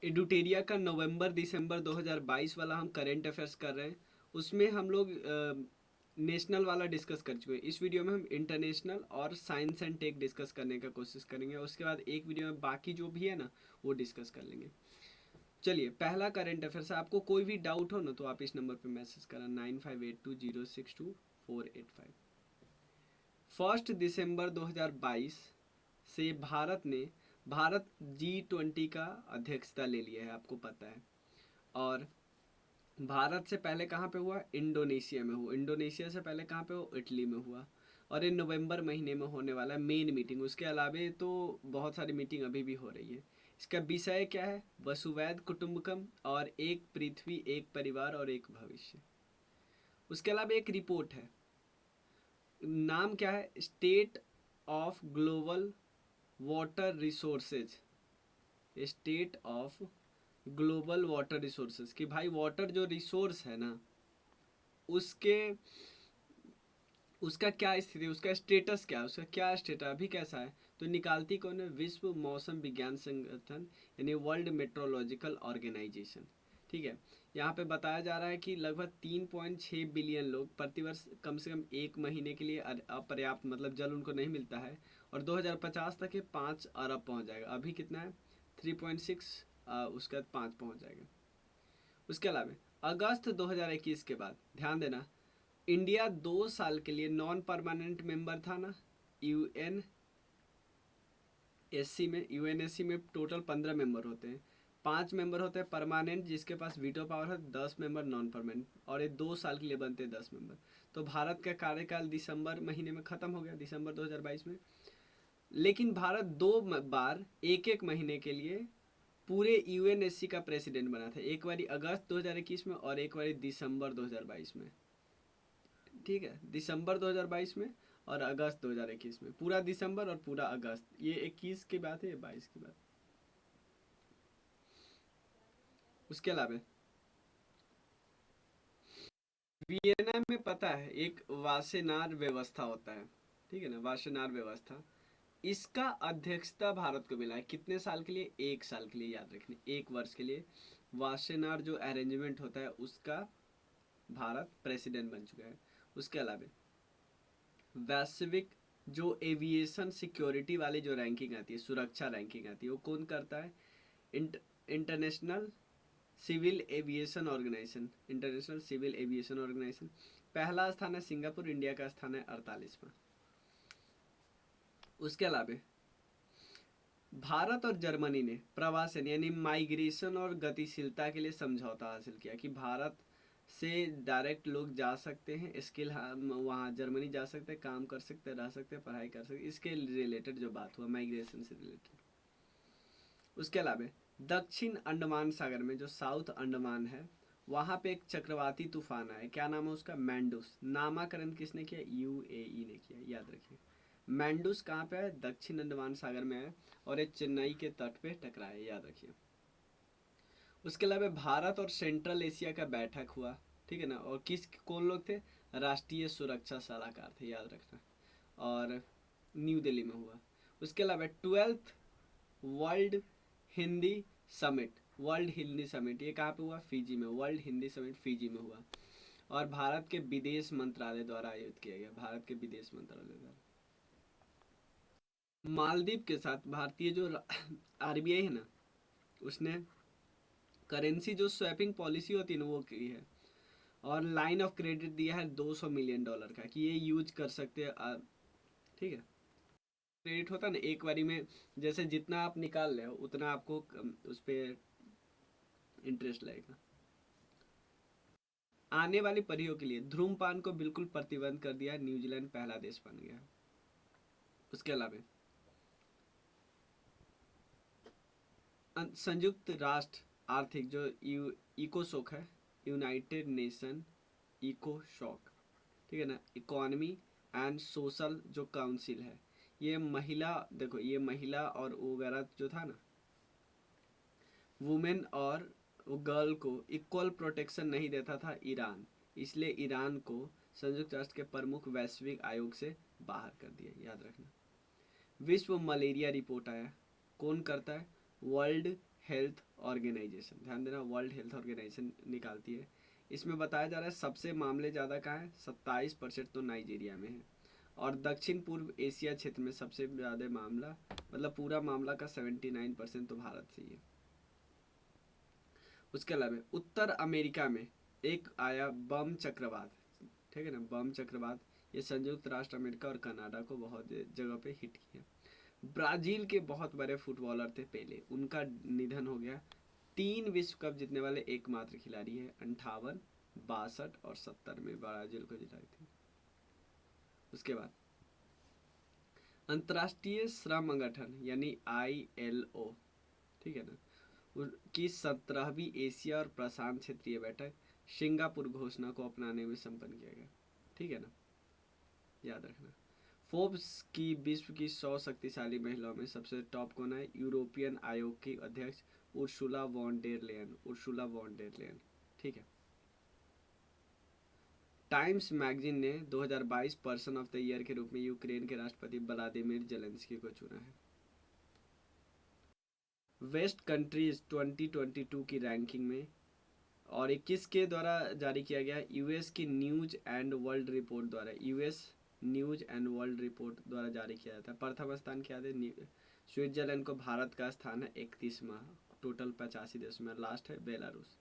एडुटेरिया का नवंबर दिसंबर 2022 वाला हम करेंट अफेयर्स कर रहे हैं। उसमें हम लोग नेशनल वाला डिस्कस कर चुके हैं। इस वीडियो में हम इंटरनेशनल और साइंस एंड टेक डिस्कस करने का कोशिश करेंगे। उसके बाद एक वीडियो में बाकी जो भी है ना वो डिस्कस कर लेंगे। चलिए, पहला करेंट अफेयर्स है। आपको कोई भी डाउट हो ना तो आप इस नंबर पे मैसेज करना 9582062485। 1 दिसंबर 2022 से भारत G20 का अध्यक्षता ले लिया है, आपको पता है। और भारत से पहले कहाँ पे हुआ? इंडोनेशिया में हुआ। इंडोनेशिया से पहले कहाँ पे हुआ? इटली में हुआ। और ये नवंबर महीने में होने वाला है मेन मीटिंग। उसके अलावा तो बहुत सारी मीटिंग अभी भी हो रही है। इसका विषय क्या है? वसुवैध कुटुंबकम और एक पृथ्वी, एक परिवार और एक भविष्य। उसके अलावा एक रिपोर्ट है, नाम क्या है? State of global water resources. State of global water resources, कि भाई वाटर जो रिसोर्स है ना उसके उसका क्या स्थिति, उसका स्टेटस क्या है, उसका क्या स्टेटस अभी कैसा है। तो निकालती कौन है? विश्व मौसम विज्ञान संगठन, यानी वर्ल्ड मेट्रोलॉजिकल ऑर्गेनाइजेशन। ठीक है। यहाँ पे बताया जा रहा है कि लगभग 3.6 बिलियन लोग प्रतिवर्ष कम से कम एक महीने के लिए अपर्याप्त मतलब जल उनको नहीं मिलता है। और 2050 तक ये 5 अरब पहुँच जाएगा। अभी कितना है? 3.6, उसके बाद 5 पहुँच जाएगा। उसके अलावा अगस्त 2021 के बाद ध्यान देना, इंडिया 2 साल के लिए नॉन परमानेंट मेंबर था ना यूएन एस सी में। यूएनएससी में टोटल 15 मेंबर होते हैं। 5 मेंबर होते हैं परमानेंट जिसके पास वीटो पावर है, 10 मेंबर नॉन परमानेंट, और ये 2 साल के लिए बनते हैं 10 मेंबर। तो भारत का कार्यकाल दिसंबर महीने में ख़त्म हो गया, दिसंबर 2022 में। लेकिन भारत 2 बार एक एक महीने के लिए पूरे यूएनएससी का प्रेसिडेंट बना था। एक बारी अगस्त 2021 में और एक बारी दिसंबर 2022 में। ठीक है, दिसंबर 2022 में और अगस्त 2021 में। पूरा दिसंबर और पूरा अगस्त, ये 21 की बात है, ये 22 की बात। उसके अलावा वियना में पता है एक वासेनार व्यवस्था होता है, ठीक है ना, वासेनार व्यवस्था। इसका अध्यक्षता भारत को मिला है। कितने साल के लिए? 1 साल के लिए, याद रखना, 1 वर्ष के लिए वासेनार जो अरेंजमेंट होता है उसका भारत प्रेसिडेंट बन चुका है। उसके अलावा वैश्विक जो एविएशन सिक्योरिटी वाली जो रैंकिंग आती है, सुरक्षा रैंकिंग आती है, वो कौन करता है? International civil aviation organisation. International civil aviation organisation. पहला स्थान है सिंगापुर, इंडिया का स्थान है 48वां। उसके अलावा भारत और जर्मनी ने प्रवासन यानी माइग्रेशन और गतिशीलता के लिए समझौता हासिल किया कि भारत से डायरेक्ट लोग जा सकते हैं, स्किल वहाँ जर्मनी जा सकते हैं, काम कर सकते हैं, रह सकते हैं, पढ़ाई कर सकते हैं। इसके रिलेटेड जो बात हुआ माइग्रेशन से रिलेटेड। उसके अलावा दक्षिण अंडमान सागर में जो साउथ अंडमान है वहाँ पे एक चक्रवाती तूफान आया। क्या नाम है उसका? मैंडूस। नामाकरण किसने किया? यूएई ने किया, याद रखिए। मैंडूस कहाँ पे है? दक्षिण अंडमान सागर में है और ये चेन्नई के तट पे टकरा है, याद रखिए। उसके अलावा भारत और सेंट्रल एशिया का बैठक हुआ, ठीक है ना। और कौन लोग थे? राष्ट्रीय सुरक्षा सलाहकार थे, याद रखना। और न्यू दिल्ली में हुआ। उसके अलावा 12th world Hindi summit. World Hindi summit ये कहाँ पे हुआ? फिजी में। वर्ल्ड हिंदी समिट फिजी में हुआ और भारत के विदेश मंत्रालय द्वारा आयोजित किया गया। भारत के विदेश मंत्रालय द्वारा। मालदीव के साथ भारतीय जो आरबीआई है ना उसने करेंसी जो स्वैपिंग पॉलिसी होती है ना वो की है। और लाइन ऑफ क्रेडिट दिया है $200 मिलियन का कि ये यूज कर सकते हैं। ठीक है। क्रेडिट होता है ना एक बारी में, जैसे जितना आप निकाल रहे हो उतना आपको उस पर इंटरेस्ट लगेगा। आने वाली पीढ़ियों के लिए धूम्रपान को बिल्कुल प्रतिबंध कर दिया है। न्यूजीलैंड पहला देश बन गया। उसके अलावा संयुक्त राष्ट्र आर्थिक जो इकोसोक है, यूनाइटेड नेशन इकोसॉक, ठीक है ना, इकोनॉमी एंड सोशल जो काउंसिल है, ये महिला, देखो ये महिला और वगैरह जो था ना, वुमेन और गर्ल को इक्वल प्रोटेक्शन नहीं देता था ईरान, इसलिए ईरान को संयुक्त राष्ट्र के प्रमुख वैश्विक आयोग से बाहर कर दिया, याद रखना। विश्व मलेरिया रिपोर्ट आया, कौन करता है? वर्ल्ड हेल्थ ऑर्गेनाइजेशन, ध्यान देना, वर्ल्ड हेल्थ ऑर्गेनाइजेशन निकालती है। इसमें बताया जा रहा है सबसे मामले ज़्यादा कहाँ है, 27% तो नाइजीरिया में है, और दक्षिण पूर्व एशिया क्षेत्र में सबसे ज़्यादा मामला, मतलब पूरा मामला का 79% तो भारत से ही है। उसके अलावा उत्तर अमेरिका में एक आया बम चक्रवात, ठीक है ना, बम चक्रवात, ये संयुक्त राष्ट्र अमेरिका और कनाडा को बहुत जगह पे हिट किया। ब्राजील के बहुत बड़े फुटबॉलर थे पेले, उनका निधन हो गया। 3 विश्व कप जीतने वाले एकमात्र खिलाड़ी है, 58, 62 और 70 में ब्राजील को जिताई थी। उसके बाद अंतर्राष्ट्रीय श्रम संगठन यानी ILO, ठीक है ना, की 17वीं एशिया और प्रशांत क्षेत्रीय बैठक सिंगापुर घोषणा को अपनाने में संपन्न किया गया, ठीक है ना, याद रखना। फोर्ब्स की विश्व की 100 शक्तिशाली महिलाओं में सबसे टॉप कौन है, यूरोपियन आयोग की अध्यक्ष Ursula von der Leyen, Ursula von der Leyen, ठीक है। टाइम्स मैगजीन ने 2022 पर्सन ऑफ द ईयर के रूप में यूक्रेन के राष्ट्रपति व्लादिमीर जेलेंस्की को चुना है। वेस्ट कंट्रीज 2022 की रैंकिंग में, और 21 के द्वारा जारी किया गया, यूएस की न्यूज एंड वर्ल्ड रिपोर्ट द्वारा, US news and world report द्वारा जारी किया जाता है। प्रथम स्थान क्या है, स्विट्जरलैंड को, भारत का स्थान है 31वां, टोटल 85 देश में, लास्ट है बेलारूस।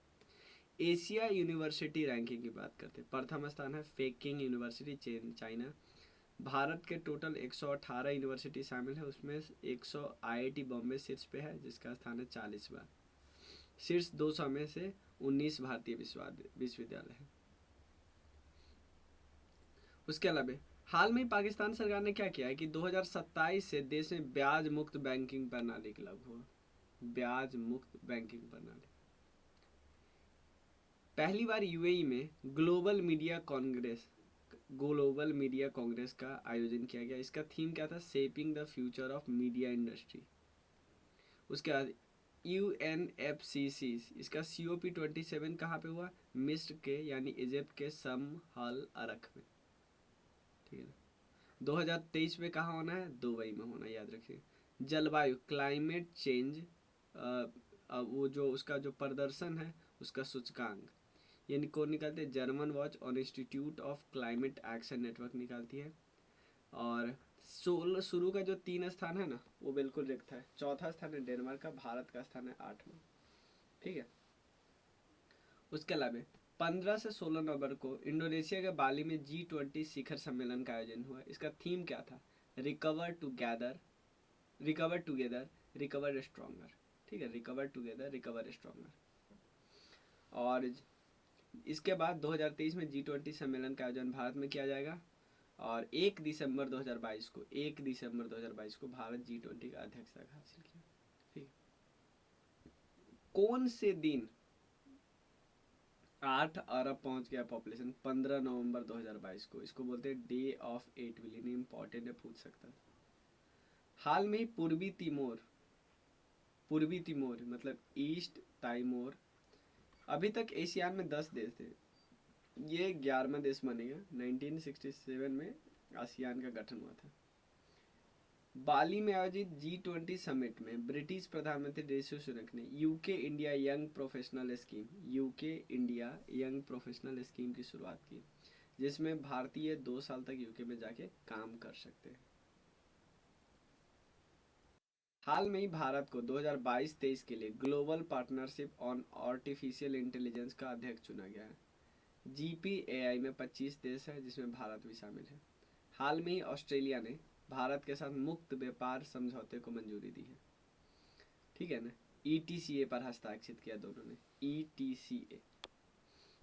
एशिया यूनिवर्सिटी रैंकिंग की बात करते हैं, प्रथम स्थान है पेकिंग यूनिवर्सिटी चाइना, भारत के टोटल 118 यूनिवर्सिटी शामिल है, उसमें 100 IIT बॉम्बे शीर्ष पे है जिसका स्थान है 40वां। शीर्ष 200 में से 19 भारतीय विश्वविद्यालय है। उसके अलावा हाल में पाकिस्तान सरकार ने क्या किया है कि 2027 से देश में ब्याज मुक्त बैंकिंग प्रणाली लागू हुआ, ब्याज मुक्त बैंकिंग प्रणाली। पहली बार यूएई में ग्लोबल मीडिया कांग्रेस का आयोजन किया गया। इसका थीम क्या था, shaping the future of media industry. उसके बाद UNFCC, इसका COP27 कहाँ पे हुआ, मिस्र के यानी इजिप्ट के सम अल अरक में, ठीक है ना। 2023 में कहाँ होना है, दुबई में होना, याद रखिए। जलवायु क्लाइमेट चेंज, वो जो उसका जो प्रदर्शन है उसका सूचकांक, यानी कौन निकालते हैं, जर्मन वॉच और institute of climate action network निकालती है। और शुरू का जो 3 स्थान है ना वो बिल्कुल रिक्त है। चौथा स्थान है डेनमार्क का, भारत का स्थान है 8वां, ठीक है। उसके अलावा 15 से 16 नवंबर को इंडोनेशिया के बाली में G20 शिखर सम्मेलन का आयोजन हुआ। इसका थीम क्या था, रिकवर टुगेदर रिकवर स्ट्रॉन्गर, ठीक है, रिकवर टुगेदर रिकवर स्ट्रॉन्गर। और इसके बाद 2023 में G20 सम्मेलन का आयोजन भारत में किया जाएगा, और 1 दिसंबर 2022 को भारत G20 का अध्यक्षता हासिल किया, ठीक। कौन से दिन 8 अरब पहुंच गया पॉपुलेशन, 15 नवंबर 2022 को, इसको बोलते हैं डे ऑफ 8 बिलियन, इंपॉर्टेंट है, पूछ सकता है। हाल में ही पूर्वी तिमोर मतलब ईस्ट टाइमोर, अभी तक एशियान में 10 देश थे, ये 11वां देश बनेगा। 1967 में आसियान का गठन हुआ था। बाली में आयोजित G20 समिट में ब्रिटिश प्रधानमंत्री ऋषि सुनक ने UK India young professional scheme की शुरुआत की, जिसमें भारतीय 2 साल तक यूके में जाके काम कर सकते हैं। हाल में ही भारत को 2022-23 के लिए global partnership on artificial intelligence का अध्यक्ष चुना गया है। GPAI में 25 देश है जिसमें भारत भी शामिल है। हाल में ही ऑस्ट्रेलिया ने भारत के साथ मुक्त व्यापार समझौते को मंजूरी दी है, ठीक है ना, ETCA पर हस्ताक्षरित किया दोनों ने, ETCA।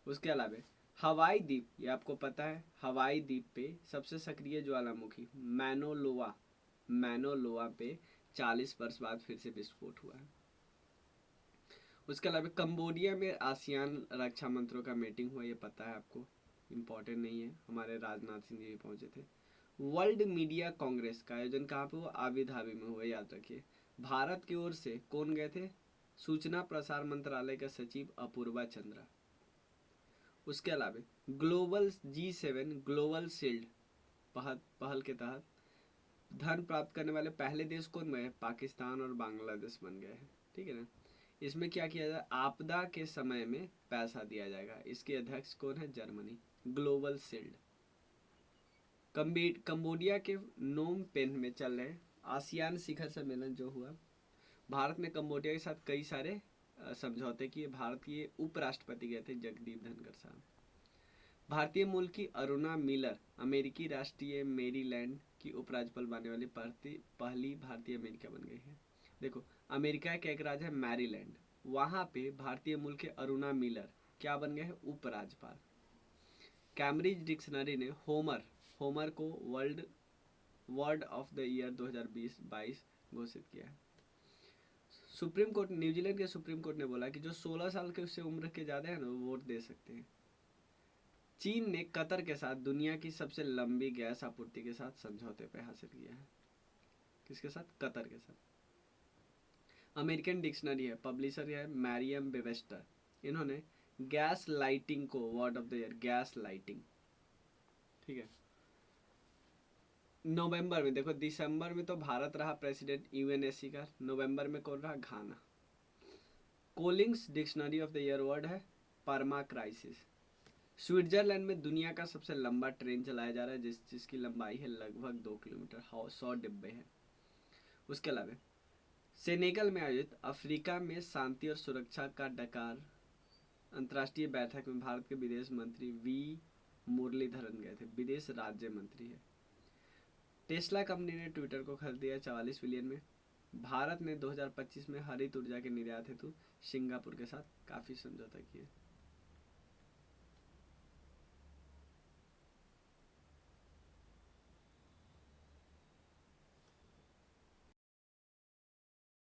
उसके अलावा हवाई द्वीप, ये आपको पता है, हवाई द्वीप पे सबसे सक्रिय ज्वालामुखी मैनोलोआ पे 40 वर्ष बाद फिर से विस्फोट हुआ है। उसके अलावा कंबोडिया में आसियान रक्षा मंत्रियों का मीटिंग हुआ, ये पता है आपको, इम्पोर्टेंट नहीं है, हमारे राजनाथ सिंह जी भी पहुंचे थे। वर्ल्ड मीडिया कांग्रेस का आयोजन कहाँ पे हुआ, आबू धाबी में हुआ, याद रखिए। भारत की ओर से कौन गए थे, सूचना प्रसार मंत्रालय के सचिव अपूर्वा चंद्रा। उसके अलावा ग्लोबल G7 ग्लोबल शील्ड पहल के तहत धन प्राप्त करने वाले पहले देश कौन बने, पाकिस्तान और बांग्लादेश बन गए हैं, ठीक है ना। इसमें क्या किया जाए, आपदा के समय में पैसा दिया जाएगा। इसके अध्यक्ष कौन है, जर्मनी। Global shield. कंबोडिया के नोम पेन में चल रहे आसियान शिखर सम्मेलन जो हुआ, भारत ने कंबोडिया के साथ कई सारे समझौते किए। भारत के उपराष्ट्रपति गए थे, जगदीप धनखड़ साहब। भारतीय मूल की अरुणा मिलर अमेरिकी राष्ट्रीय मेरीलैंड की उपराज्यपाल बनने वाली पहली भारतीय अमेरिका बन गई है। देखो, अमेरिका का एक राज्य है मैरीलैंड, वहां पे भारतीय मूल के अरुणा मिलर क्या बन गए हैं, उपराज्यपाल। कैम्ब्रिज डिक्शनरी ने होमर को वर्ड ऑफ द ईयर 2020-22 घोषित किया है। सुप्रीम कोर्ट, न्यूजीलैंड के सुप्रीम कोर्ट ने बोला कि जो 16 साल के उससे उम्र के ज़्यादा है ना, वो वोट दे सकते हैं। चीन ने कतर के साथ दुनिया की सबसे लंबी गैस आपूर्ति के साथ समझौते पर हासिल किया है। किसके साथ, कतर के साथ। अमेरिकन डिक्शनरी है, पब्लिशर है मैरियम वेबस्टर, इन्होंने गैस लाइटिंग को word of the year, gas lighting, ठीक है। नवंबर में देखो, दिसंबर में तो भारत रहा प्रेसिडेंट यूएनएससी का, नवंबर में कौन रहा, Ghana. Collins dictionary of the year word है परमा क्राइसिस। स्विट्जरलैंड में दुनिया का सबसे लंबा ट्रेन चलाया जा रहा है, जिसकी लंबाई है लगभग 2 किलोमीटर, 100 डिब्बे हैं। उसके अलावा सेनेगल में आयोजित अफ्रीका में शांति और सुरक्षा का डकार अंतर्राष्ट्रीय बैठक में भारत के विदेश मंत्री वी मुरलीधरन गए थे, विदेश राज्य मंत्री है। टेस्ला कंपनी ने ट्विटर को खरीद दिया 44 बिलियन में। भारत ने 2025 में हरित ऊर्जा के निर्यात हेतु सिंगापुर के साथ काफ़ी समझौता किए।